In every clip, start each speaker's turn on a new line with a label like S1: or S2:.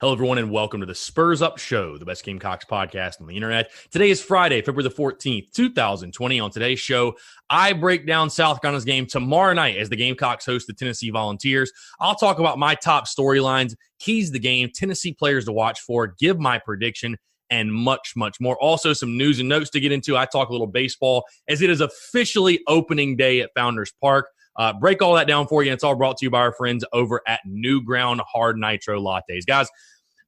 S1: Hello, everyone, and welcome to the Spurs Up Show, the best Gamecocks podcast on the internet. Today is Friday, February the 14th, 2020. On today's show, I break down South Carolina's game tomorrow night as the Gamecocks host the Tennessee Volunteers. I'll talk about my top storylines, keys to the game, Tennessee players to watch for, give my prediction, and much, much more. Also, some news and notes to get into. I talk a little baseball as it is officially opening day at Founders Park. Break all that down for you, and it's all brought to you by our friends over at New Ground Hard Nitro Lattes. Guys,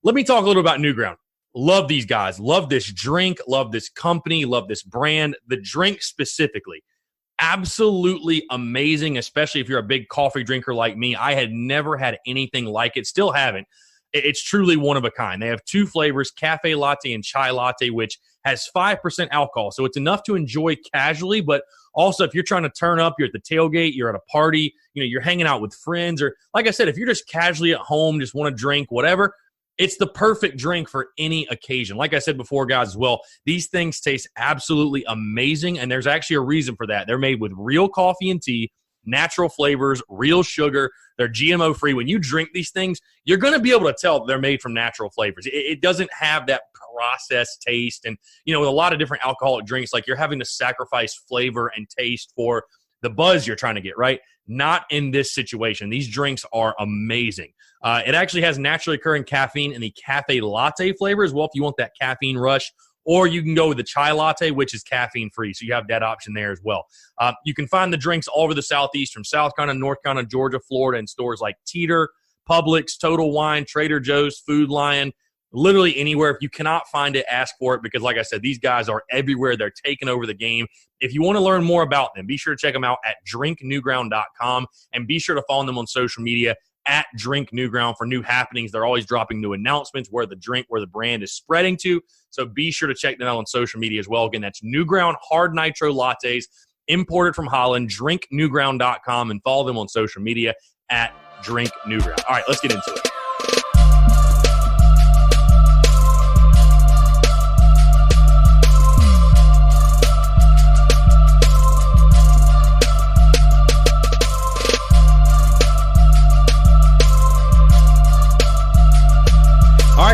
S1: let me talk a little about New Ground. Love these guys. Love this drink. Love this company. Love this brand. The drink specifically, absolutely amazing, especially if you're a big coffee drinker like me. I had never had anything like it. Still haven't. It's truly one of a kind. They have two flavors, cafe latte and chai latte, which has 5% alcohol. So it's enough to enjoy casually, but also if you're trying to turn up, you're at the tailgate, you're at a party, you're hanging out with friends, or like I said, if you're just casually at home, just want to drink, whatever, it's the perfect drink for any occasion. Like I said before, guys, as well, these things taste absolutely amazing, and there's actually a reason for that. They're made with real coffee and tea, natural flavors, real sugar. They're GMO-free. When you drink these things, you're going to be able to tell they're made from natural flavors. It doesn't have that processed taste. And, with a lot of different alcoholic drinks, like you're having to sacrifice flavor and taste for the buzz you're trying to get, right? Not in this situation. These drinks are amazing. It actually has naturally occurring caffeine in the cafe latte flavor as well if you want that caffeine rush. Or you can go with the chai latte, which is caffeine-free, so you have that option there as well. You can find the drinks all over the Southeast, from South Carolina, North Carolina, Georgia, Florida, in stores like Teeter, Publix, Total Wine, Trader Joe's, Food Lion, literally anywhere. If you cannot find it, ask for it, because like I said, these guys are everywhere. They're taking over the game. If you want to learn more about them, be sure to check them out at drinknewground.com, and be sure to follow them on social media at Drink New Ground for new happenings. They're always dropping new announcements where the brand is spreading to. So be sure to check them out on social media as well. Again, that's New Ground Hard Nitro Lattes, imported from Holland, drinknewground.com, and follow them on social media at Drink New Ground. All right, let's get into it.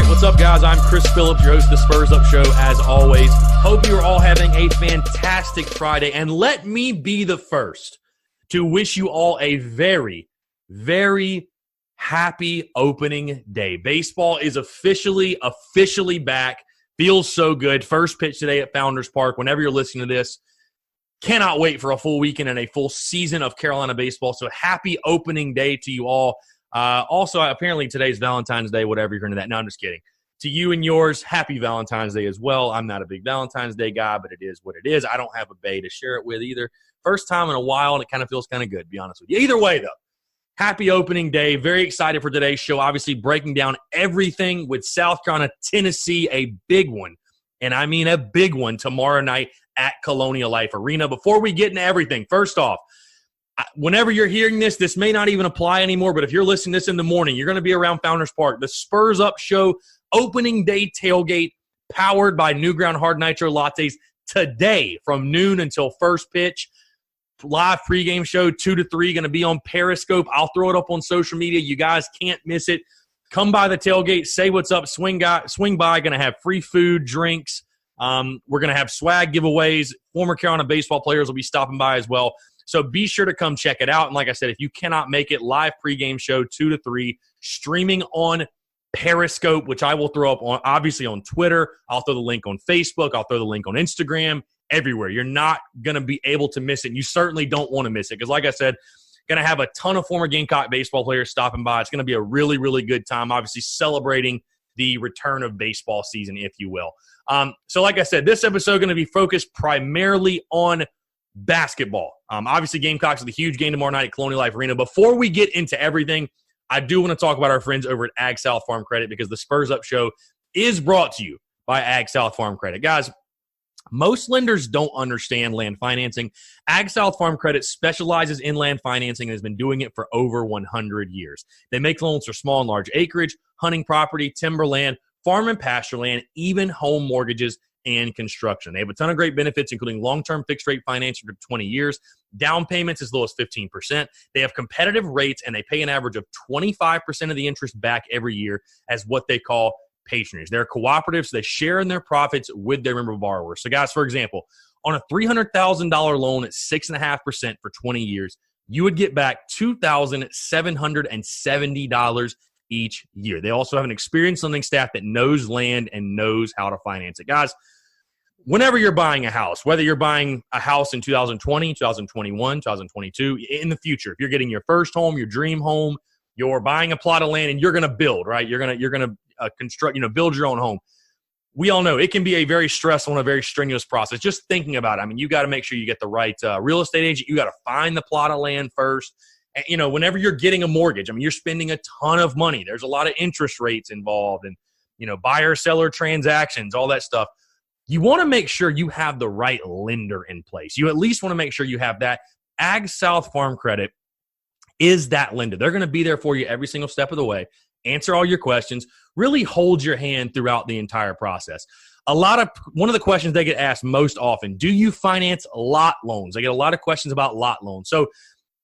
S1: What's up, guys? I'm Chris Phillips, your host of the Spurs Up Show, as always. Hope you are all having a fantastic Friday, and let me be the first to wish you all a very, very happy opening day. Baseball is officially back. Feels so good. First pitch today at Founders Park. Whenever you're listening to this, cannot wait for a full weekend and a full season of Carolina baseball. So happy opening day to you all. Also, apparently today's Valentine's Day, whatever you're into that. No, I'm just kidding. To you and yours, happy Valentine's Day as well. I'm not a big Valentine's Day guy, but it is what it is. I don't have a bae to share it with either. First time in a while, and it kind of feels kind of good, to be honest with you. Either way, though, happy opening day. Very excited for today's show. Obviously, breaking down everything with South Carolina, Tennessee, a big one. And I mean a big one tomorrow night at Colonial Life Arena. Before we get into everything, first off, whenever you're hearing this, this may not even apply anymore, but if you're listening to this in the morning, you're going to be around Founders Park. The Spurs Up Show opening day tailgate, powered by New Ground Hard Nitro Lattes, today from noon until first pitch. Live pregame show 2 to 3, going to be on Periscope. I'll throw it up on social media. You guys can't miss it. Come by the tailgate, say what's up, swing by. Going to have free food, drinks. We're going to have swag giveaways. Former Carolina baseball players will be stopping by as well. So be sure to come check it out. And like I said, if you cannot make it, live pregame show 2 to 3, streaming on Periscope, which I will throw up on, obviously, on Twitter. I'll throw the link on Facebook. I'll throw the link on Instagram, everywhere. You're not going to be able to miss it. You certainly don't want to miss it because, like I said, going to have a ton of former Gamecock baseball players stopping by. It's going to be a really, really good time, obviously celebrating the return of baseball season, if you will. So like I said, this episode is going to be focused primarily on basketball. Obviously, Gamecocks with a huge game tomorrow night at Colonial Life Arena. Before we get into everything, I do want to talk about our friends over at Ag South Farm Credit, because the Spurs Up Show is brought to you by Ag South Farm Credit. Guys, most lenders don't understand land financing. Ag South Farm Credit specializes in land financing and has been doing it for over 100 years. They make loans for small and large acreage, hunting property, timberland, farm and pasture land, even home mortgages, and construction. They have a ton of great benefits, including long-term fixed-rate financing for 20 years, down payments as low as 15%. They have competitive rates, and they pay an average of 25% of the interest back every year as what they call patronage. They're cooperatives. So they share in their profits with their member borrowers. So, guys, for example, on a $300,000 loan at 6.5% for 20 years, you would get back $2,770 each year. They also have an experienced lending staff that knows land and knows how to finance it. Guys, whenever you're buying a house, whether you're buying a house in 2020, 2021, 2022, in the future, if you're getting your first home, your dream home, you're buying a plot of land and you're going to build, right? You're going to construct, build your own home. We all know it can be a very stressful and a very strenuous process. Just thinking about it, I mean, you got to make sure you get the right real estate agent. You got to find the plot of land first. And, whenever you're getting a mortgage, I mean, you're spending a ton of money. There's a lot of interest rates involved and, buyer-seller transactions, all that stuff. You want to make sure you have the right lender in place. You at least want to make sure you have that. Ag South Farm Credit is that lender. They're going to be there for you every single step of the way, answer all your questions, really hold your hand throughout the entire process. One of the questions they get asked most often, do you finance lot loans? They get a lot of questions about lot loans. So,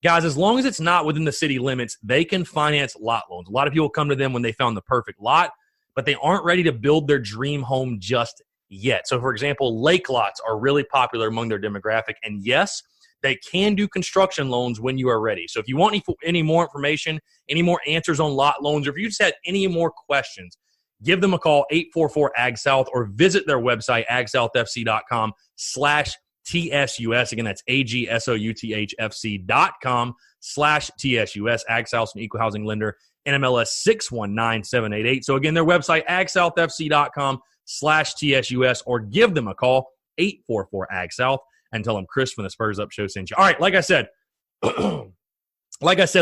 S1: guys, as long as it's not within the city limits, they can finance lot loans. A lot of people come to them when they found the perfect lot, but they aren't ready to build their dream home just yet. So, for example, lake lots are really popular among their demographic. And yes, they can do construction loans when you are ready. So if you want any more information, any more answers on lot loans, or if you just had any more questions, give them a call, 844-AG-SOUTH, or visit their website, agsouthfc.com/TSUS. Again, that's AGSOUTHFC.com/TSUS. Ag South, an equal housing lender, NMLS 619788. So again, their website, agsouthfc.com/TSUS, or give them a call, 844-AG-SOUTH. And tell them Chris from the Spurs Up Show sent you. All right, like I said,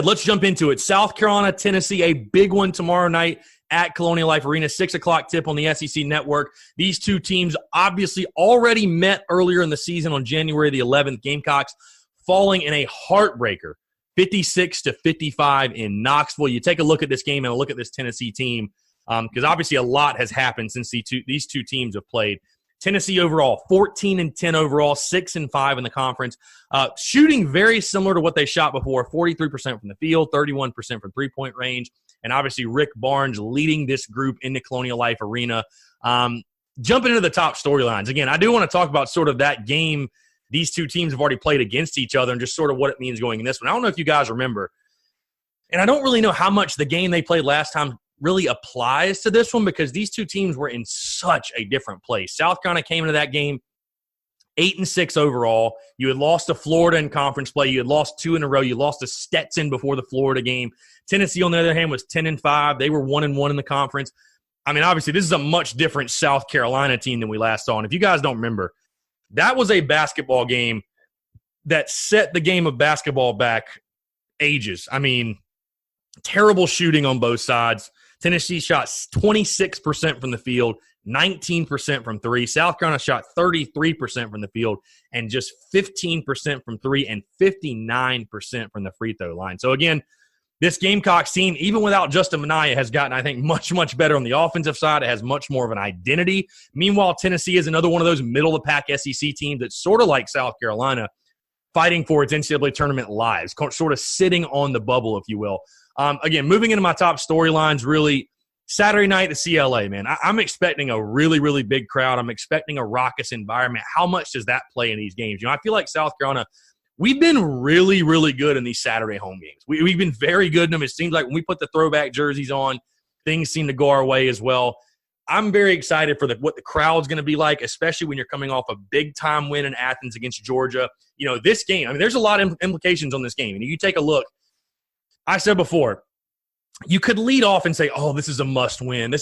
S1: let's jump into it. South Carolina, Tennessee, a big one tomorrow night at Colonial Life Arena, 6 o'clock tip on the SEC Network. These two teams obviously already met earlier in the season on January the 11th. Gamecocks falling in a heartbreaker, 56-55 in Knoxville. You take a look at this game and a look at this Tennessee team, because obviously a lot has happened since these two teams have played. Tennessee overall, 14-10 overall, 6-5 in the conference. Shooting very similar to what they shot before, 43% from the field, 31% from three-point range. And obviously Rick Barnes leading this group into Colonial Life Arena. Jumping into the top storylines. Again, I do want to talk about sort of that game these two teams have already played against each other and just sort of what it means going in this one. I don't know if you guys remember, and I don't really know how much the game they played last time really applies to this one because these two teams were in such a different place. South Carolina came into that game 8-6 overall. You had lost to Florida in conference play. You had lost 2 in a row. You lost to Stetson before the Florida game. Tennessee, on the other hand, was 10-5. They were 1-1 in the conference. I mean, obviously, this is a much different South Carolina team than we last saw. And if you guys don't remember, that was a basketball game that set the game of basketball back ages. I mean, terrible shooting on both sides. Tennessee shot 26% from the field, 19% from three. South Carolina shot 33% from the field and just 15% from three and 59% from the free throw line. So, again, this Gamecocks team, even without Justin Minaya, has gotten, I think, much, much better on the offensive side. It has much more of an identity. Meanwhile, Tennessee is another one of those middle-of-the-pack SEC teams that's sort of like South Carolina, fighting for its NCAA tournament lives, sort of sitting on the bubble, if you will. Again, moving into my top storylines, really, Saturday night at CLA, man. I'm expecting a really, really big crowd. I'm expecting a raucous environment. How much does that play in these games? I feel like South Carolina, we've been really, really good in these Saturday home games. We've been very good in them. It seems like when we put the throwback jerseys on, things seem to go our way as well. I'm very excited for what the crowd's going to be like, especially when you're coming off a big-time win in Athens against Georgia. This game, I mean, there's a lot of implications on this game. And you take a look. I said before, you could lead off and say, oh, this is a must-win.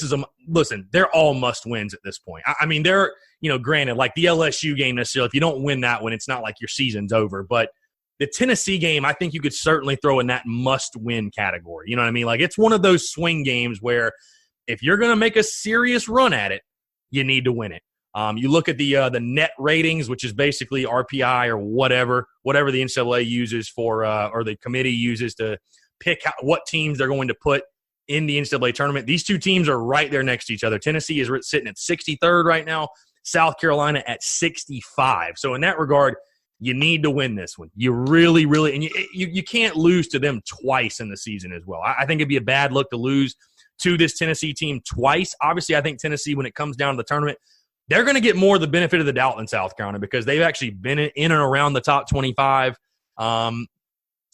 S1: Listen, they're all must-wins at this point. I mean, they're, granted, like the LSU game necessarily, if you don't win that one, it's not like your season's over. But the Tennessee game, I think you could certainly throw in that must-win category. You know what I mean? Like, it's one of those swing games where if you're going to make a serious run at it, you need to win it. You look at the net ratings, which is basically RPI or whatever the NCAA uses for or the committee uses to pick what teams they're going to put in the NCAA tournament. These two teams are right there next to each other. Tennessee is sitting at 63rd right now. South Carolina at 65. So in that regard, you need to win this one. You really, really – and you can't lose to them twice in the season as well. I think it'd be a bad look to lose to this Tennessee team twice. Obviously, I think Tennessee, when it comes down to the tournament, they're going to get more of the benefit of the doubt than South Carolina because they've actually been in and around the top 25.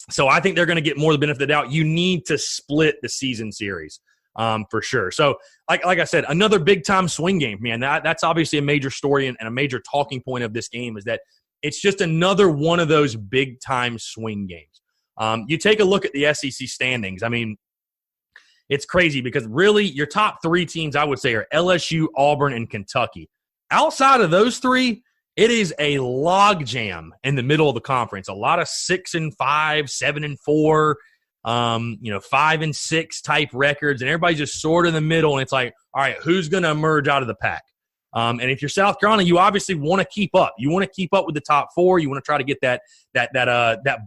S1: So I think they're going to get more of the benefit of the doubt. You need to split the season series for sure. So like I said, another big-time swing game, man. That's obviously a major story and a major talking point of this game is that it's just another one of those big-time swing games. You take a look at the SEC standings. I mean, it's crazy because really your top three teams, I would say, are LSU, Auburn, and Kentucky. Outside of those three, it is a logjam in the middle of the conference. A lot of 6-5, 7-4, 5-6 type records, and everybody's just sort of in the middle. And it's like, all right, who's going to emerge out of the pack? And if you're South Carolina, you obviously want to keep up. You want to keep up with the top four. You want to try to get that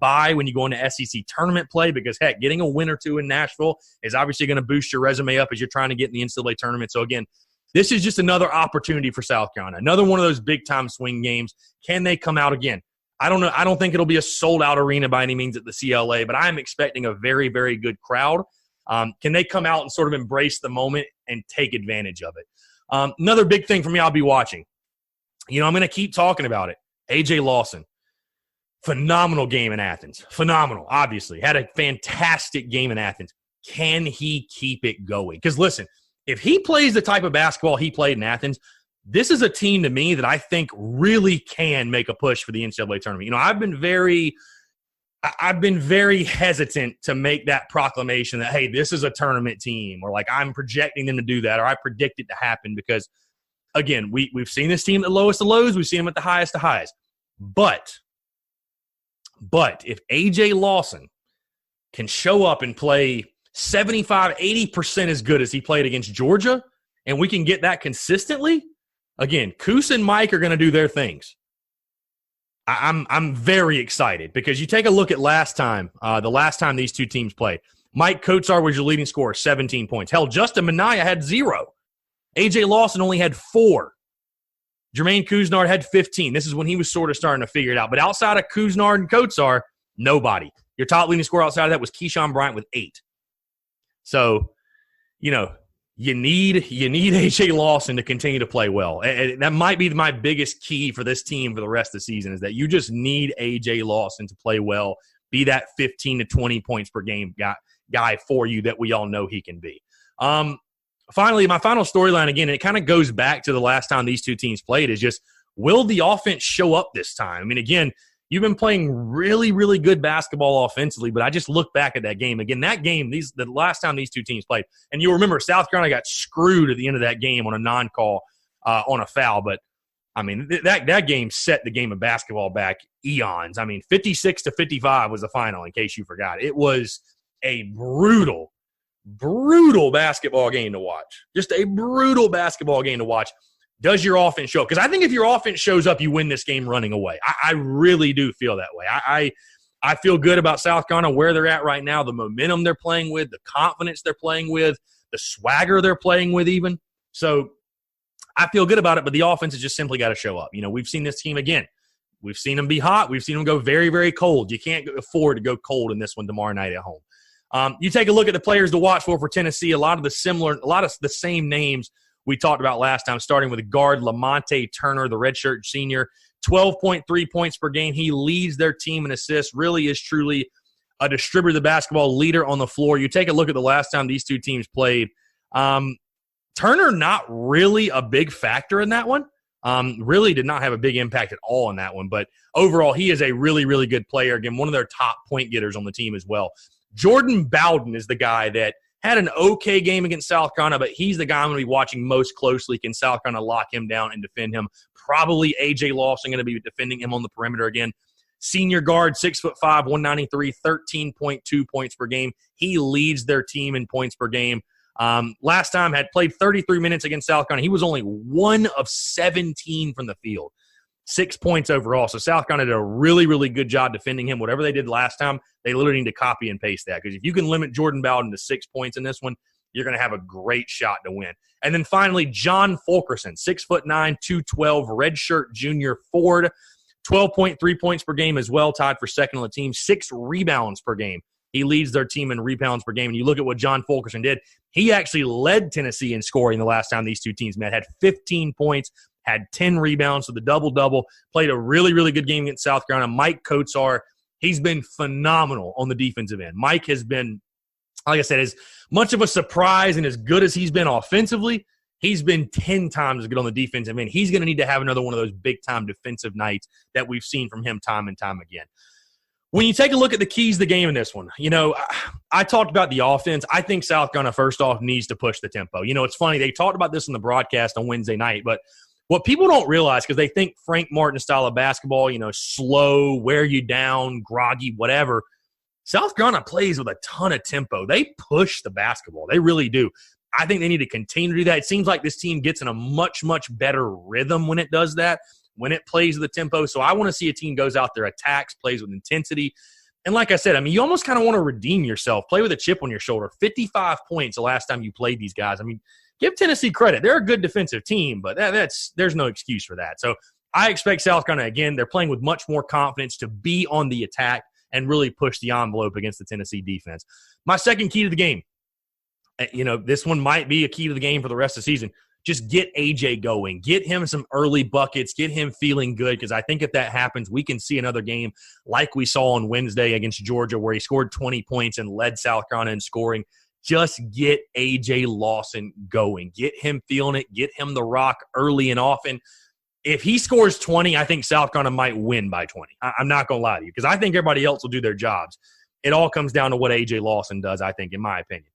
S1: bye when you go into SEC tournament play because, heck, getting a win or two in Nashville is obviously going to boost your resume up as you're trying to get in the NCAA tournament. So, again, this is just another opportunity for South Carolina. Another one of those big-time swing games. Can they come out again? I don't know. I don't think it'll be a sold-out arena by any means at the CLA, but I'm expecting a very, very good crowd. Can they come out and sort of embrace the moment and take advantage of it? Another big thing for me I'll be watching. I'm going to keep talking about it. A.J. Lawson. Phenomenal game in Athens. Phenomenal, obviously. Had a fantastic game in Athens. Can he keep it going? Because, listen, if he plays the type of basketball he played in Athens, this is a team to me that I think really can make a push for the NCAA tournament. I've been very hesitant to make that proclamation that, hey, this is a tournament team or like I'm projecting them to do that or I predict it to happen because, again, we've seen this team at the lowest of lows. We've seen them at the highest of highs. But if A.J. Lawson can show up and play 75, 80% as good as he played against Georgia, and we can get that consistently, again, Coos and Mike are going to do their things. I'm very excited because you take a look at the last time these two teams played. Mike Kotsar was your leading scorer, 17 points. Hell, Justin Minaya had 0. A.J. Lawson only had 4. Jermaine Couisnard had 15. This is when he was sort of starting to figure it out. But outside of Couisnard and Kotsar, nobody. Your top leading scorer outside of that was Keyshawn Bryant with 8. So, you need A.J. Lawson to continue to play well. And that might be my biggest key for this team for the rest of the season is that you just need A.J. Lawson to play well, be that 15 to 20 points per game guy for you that we all know he can be. Finally, my final storyline, again, it kind of goes back to the last time these two teams played, is just will the offense show up this time? I mean, again, you've been playing really, really good basketball offensively, but I just look back at that game. Again, that game, the last time these two teams played, and you'll remember South Carolina got screwed at the end of that game on a non-call on a foul. But, I mean, that game set the game of basketball back eons. I mean, 56-55 was the final, in case you forgot. It was a brutal basketball game to watch. Just a brutal basketball game to watch. Does your offense show up? Because I think if your offense shows up, you win this game running away. I really do feel that way. I feel good about South Carolina, where they're at right now, the momentum they're playing with, the confidence they're playing with, the swagger they're playing with even. So I feel good about it, but the offense has just simply got to show up. We've seen this team again. We've seen them be hot. We've seen them go very, very cold. You can't afford to go cold in this one tomorrow night at home. You take a look at the players to watch for Tennessee, a lot of the same names we talked about last time, starting with guard Lamonte Turner, the redshirt senior, 12.3 points per game. He leads their team in assists, really is truly a distributor of the basketball, leader on the floor. You take a look at the last time these two teams played. Turner, not really a big factor in that one. Really did not have a big impact at all in that one. But overall, he is a really, really good player. Again, one of their top point getters on the team as well. Jordan Bowden is the guy that had an okay game against South Carolina, but he's the guy I'm going to be watching most closely. Can South Carolina lock him down and defend him? Probably A.J. Lawson going to be defending him on the perimeter again. Senior guard, 6'5", 193, 13.2 points per game. He leads their team in points per game. Last time had played 33 minutes against South Carolina. He was only 1 of 17 from the field. 6 points overall. So South Carolina did a really, really good job defending him. Whatever they did last time, they literally need to copy and paste that. Because if you can limit Jordan Bowden to 6 points in this one, you're going to have a great shot to win. And then finally, John Fulkerson, 6'9", 212, redshirt junior forward, 12.3 points per game as well, tied for second on the team, 6 rebounds per game. He leads their team in rebounds per game. And you look at what John Fulkerson did. He actually led Tennessee in scoring the last time these two teams met, had 15 points, had 10 rebounds, so the double-double, played a really, really good game against South Carolina. Mike Kotsar, he's been phenomenal on the defensive end. Mike has been, like I said, as much of a surprise and as good as he's been offensively, he's been 10 times as good on the defensive end. He's going to need to have another one of those big-time defensive nights that we've seen from him time and time again. When you take a look at the keys to the game in this one, I talked about the offense. I think South Carolina, first off, needs to push the tempo. It's funny. They talked about this in the broadcast on Wednesday night, but what people don't realize, because they think Frank Martin style of basketball, slow, wear you down, groggy, whatever, South Carolina plays with a ton of tempo. They push the basketball. They really do. I think they need to continue to do that. It seems like this team gets in a much, much better rhythm when it does that, when it plays with the tempo. So I want to see a team goes out there, attacks, plays with intensity. And like I said, you almost kind of want to redeem yourself, play with a chip on your shoulder. 55 points the last time you played these guys. Give Tennessee credit. They're a good defensive team, but there's no excuse for that. So I expect South Carolina, again, they're playing with much more confidence to be on the attack and really push the envelope against the Tennessee defense. My second key to the game, this one might be a key to the game for the rest of the season. Just get AJ going. Get him some early buckets. Get him feeling good, because I think if that happens, we can see another game like we saw on Wednesday against Georgia where he scored 20 points and led South Carolina in scoring. Just get A.J. Lawson going. Get him feeling it. Get him the rock early and often. If he scores 20, I think South Carolina might win by 20. I'm not going to lie to you, because I think everybody else will do their jobs. It all comes down to what A.J. Lawson does, I think, in my opinion.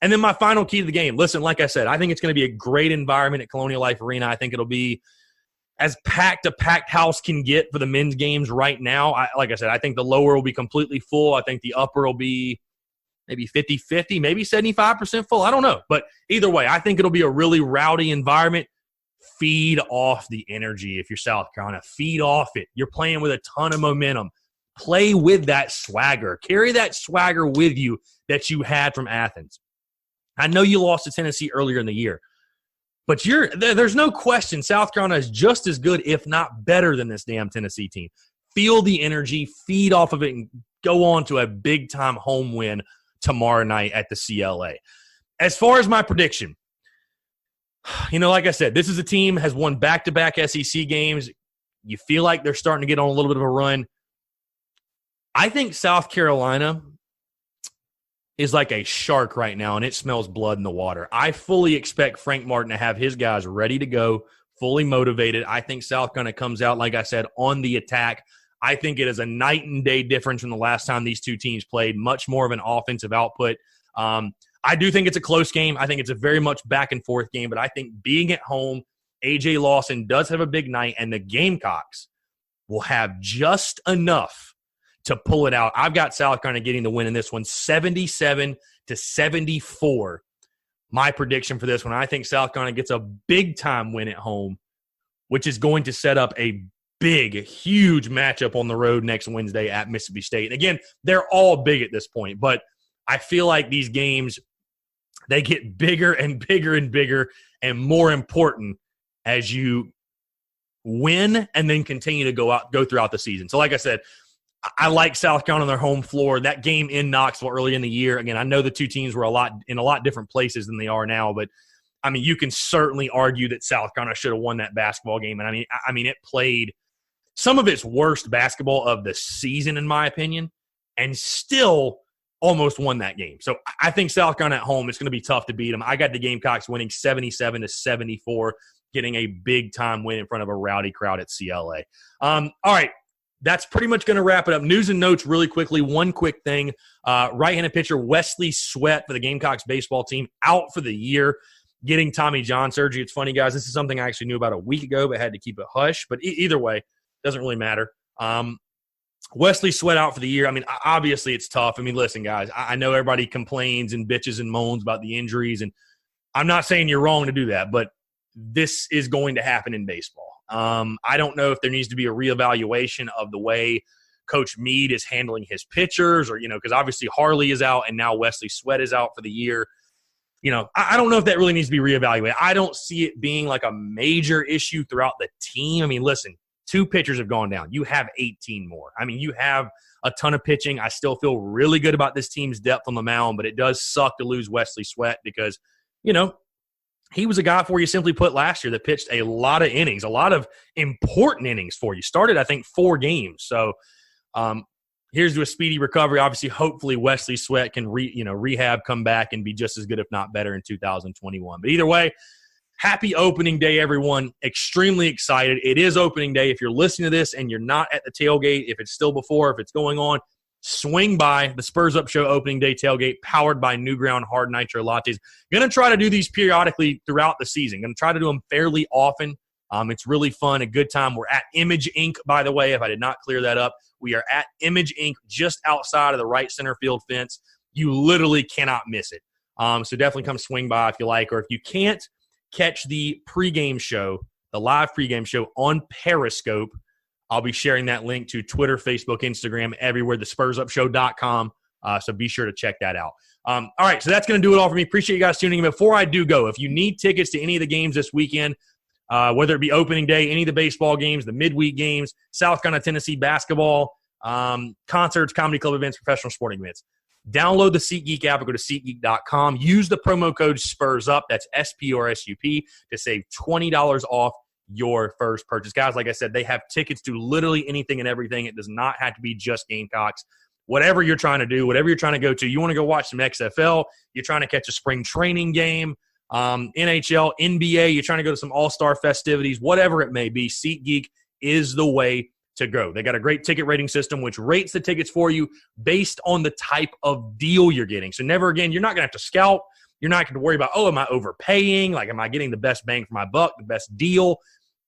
S1: And then my final key to the game. Listen, like I said, I think it's going to be a great environment at Colonial Life Arena. I think it'll be as packed a packed house can get for the men's games right now. Like I said, I think the lower will be completely full. I think the upper will be maybe 50-50, maybe 75% full. I don't know. But either way, I think it'll be a really rowdy environment. Feed off the energy if you're South Carolina. Feed off it. You're playing with a ton of momentum. Play with that swagger. Carry that swagger with you that you had from Athens. I know you lost to Tennessee earlier in the year, but there's no question South Carolina is just as good, if not better, than this damn Tennessee team. Feel the energy, feed off of it, and go on to a big-time home win tomorrow night at the CLA. As far as my prediction, like I said, this is a team has won back-to-back SEC games. You feel like they're starting to get on a little bit of a run. I think South Carolina is like a shark right now, and it smells blood in the water. I fully expect Frank Martin to have his guys ready to go, fully motivated. I think South Carolina comes out, like I said, on the attack. I think it is a night and day difference from the last time these two teams played, much more of an offensive output. I do think it's a close game. I think it's a very much back and forth game, but I think being at home, A.J. Lawson does have a big night, and the Gamecocks will have just enough to pull it out. I've got South Carolina getting the win in this one, 77-74. My prediction for this one, I think South Carolina gets a big-time win at home, which is going to set up a big, huge matchup on the road next Wednesday at Mississippi State. And again, they're all big at this point, but I feel like these games, they get bigger and bigger and bigger and more important as you win and then continue to go throughout the season. So like I said, I like South Carolina on their home floor. That game in Knoxville early in the year, again, I know the two teams were in a lot different places than they are now, but you can certainly argue that South Carolina should have won that basketball game. And it played some of its worst basketball of the season, in my opinion, and still almost won that game. So I think South Carolina at home, it's going to be tough to beat them. I got the Gamecocks winning 77-74, getting a big-time win in front of a rowdy crowd at CLA. All right. That's pretty much going to wrap it up. News and notes really quickly. One quick thing. Right-handed pitcher Wesley Sweat for the Gamecocks baseball team out for the year, getting Tommy John surgery. It's funny, guys. This is something I actually knew about a week ago, but had to keep it hush. But either way, doesn't really matter. Wesley Sweat out for the year. Obviously it's tough. Listen, guys, I know everybody complains and bitches and moans about the injuries, and I'm not saying you're wrong to do that, but this is going to happen in baseball. I don't know if there needs to be a reevaluation of the way Coach Meade is handling his pitchers, or, because obviously Harley is out and now Wesley Sweat is out for the year. I don't know if that really needs to be reevaluated. I don't see it being like a major issue throughout the team. I mean, listen, 2 pitchers have gone down. You have 18 more. I mean, you have a ton of pitching. I still feel really good about this team's depth on the mound, but it does suck to lose Wesley Sweat because, he was a guy for you simply put last year that pitched a lot of innings, a lot of important innings for you. Started, I think, 4 games. So here's to a speedy recovery. Obviously, hopefully Wesley Sweat can rehab, come back, and be just as good, if not better, in 2021. But either way, happy opening day, everyone. Extremely excited. It is opening day. If you're listening to this and you're not at the tailgate, if it's still before, if it's going on, swing by the Spurs Up Show opening day tailgate powered by New Ground Hard Nitro Lattes. Going to try to do these periodically throughout the season. Going to try to do them fairly often. It's really fun, a good time. We're at Image Inc., by the way, if I did not clear that up. We are at Image Inc. just outside of the right center field fence. You literally cannot miss it. So definitely come swing by if you like, or if you can't catch the pregame show, the live pregame show on Periscope, I'll be sharing that link to Twitter, Facebook, Instagram, everywhere, thespursupshow.com. So be sure to check that out. All right, so that's going to do it all for me. Appreciate you guys tuning in. Before I do go, if you need tickets to any of the games this weekend, whether it be opening day, any of the baseball games, the midweek games, South Carolina, Tennessee basketball, concerts, comedy club events, professional sporting events, download the SeatGeek app or go to SeatGeek.com. Use the promo code SPURSUP, that's SPRSUP, to save $20 off your first purchase. Guys, like I said, they have tickets to literally anything and everything. It does not have to be just Gamecocks. Whatever you're trying to do, whatever you're trying to go to, you want to go watch some XFL, you're trying to catch a spring training game, NHL, NBA, you're trying to go to some all-star festivities, whatever it may be, SeatGeek is the way to go. They got a great ticket rating system which rates the tickets for you based on the type of deal you're getting. So never again, you're not going to have to scout. You're not going to worry about, am I overpaying? Like, am I getting the best bang for my buck, the best deal?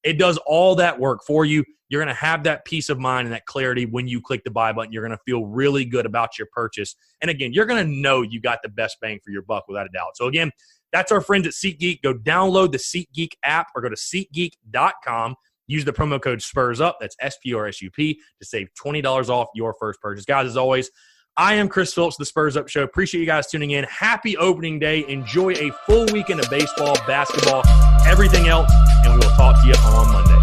S1: It does all that work for you. You're going to have that peace of mind and that clarity when you click the buy button. You're going to feel really good about your purchase. And again, you're going to know you got the best bang for your buck without a doubt. So again, that's our friends at SeatGeek. Go download the SeatGeek app or go to SeatGeek.com. Use the promo code SPURSUP, that's SPRSUP, to save $20 off your first purchase. Guys, as always, I am Chris Phillips, the Spurs Up Show. Appreciate you guys tuning in. Happy opening day. Enjoy a full weekend of baseball, basketball, everything else, and we will talk to you on Monday.